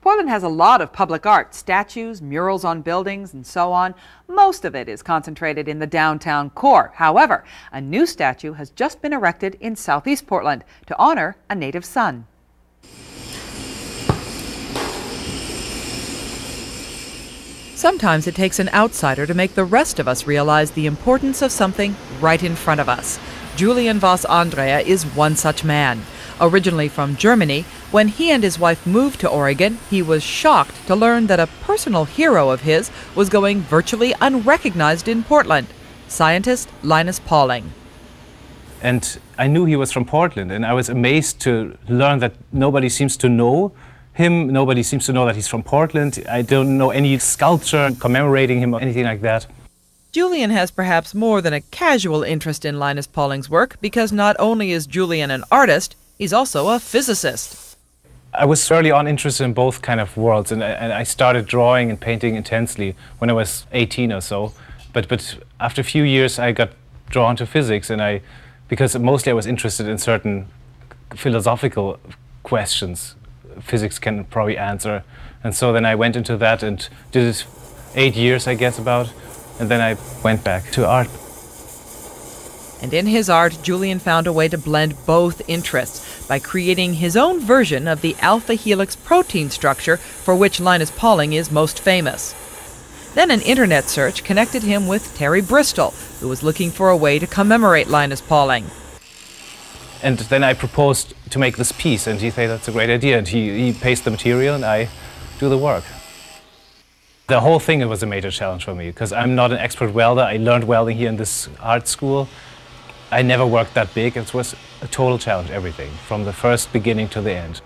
Portland has a lot of public art, statues, murals on buildings, and so on. Most of it is concentrated in the downtown core. However, a new statue has just been erected in southeast Portland to honor a native son. Sometimes it takes an outsider to make the rest of us realize the importance of something right in front of us. Julian Voss-Andreae is one such man. Originally from Germany, when he and his wife moved to Oregon, he was shocked to learn that a personal hero of his was going virtually unrecognized in Portland, scientist Linus Pauling. And I knew he was from Portland, and I was amazed to learn that nobody seems to know him, nobody seems to know that he's from Portland. I don't know any sculpture commemorating him or anything like that. Julian has perhaps more than a casual interest in Linus Pauling's work, because not only is Julian an artist, he's also a physicist. I was early on interested in both kind of worlds, and I started drawing and painting intensely when I was 18 or so. But after a few years I got drawn to physics, and because mostly I was interested in certain philosophical questions physics can probably answer. And so then I went into that and did it 8 years, I guess, about, and then I went back to art. And in his art, Julian found a way to blend both interests by creating his own version of the alpha helix protein structure for which Linus Pauling is most famous. Then an internet search connected him with Terry Bristol, who was looking for a way to commemorate Linus Pauling. And then I proposed to make this piece, and he said that's a great idea, and he pays the material and I do the work. The whole thing was a major challenge for me, because I'm not an expert welder. I learned welding here in this art school. I never worked that big. It was a total challenge, everything, from the first beginning to the end.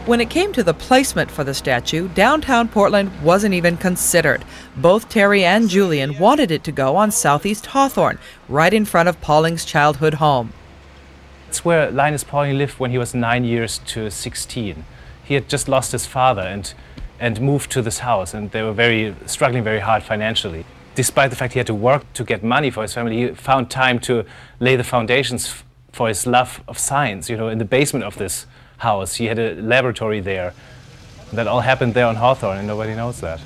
When it came to the placement for the statue, downtown Portland wasn't even considered. Both Terry and Julian wanted it to go on Southeast Hawthorne, right in front of Pauling's childhood home. It's where Linus Pauling lived when he was 9 years to 16. He had just lost his father and moved to this house, and they were struggling very hard financially. Despite the fact he had to work to get money for his family, he found time to lay the foundations for his love of science. You know, in the basement of this house, he had a laboratory there. That all happened there on Hawthorne, and nobody knows that.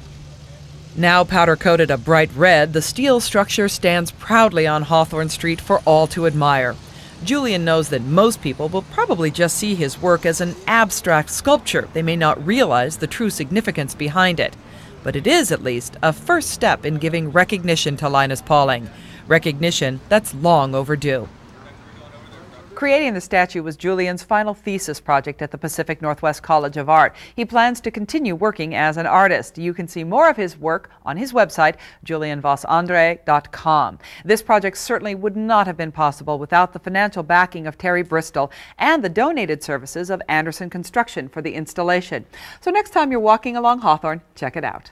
Now powder-coated a bright red, the steel structure stands proudly on Hawthorne Street for all to admire. Julian knows that most people will probably just see his work as an abstract sculpture. They may not realize the true significance behind it. But it is, at least, a first step in giving recognition to Linus Pauling. Recognition that's long overdue. Creating the statue was Julian's final thesis project at the Pacific Northwest College of Art. He plans to continue working as an artist. You can see more of his work on his website, julianvossandreae.com. This project certainly would not have been possible without the financial backing of Terry Bristol and the donated services of Anderson Construction for the installation. So next time you're walking along Hawthorne, check it out.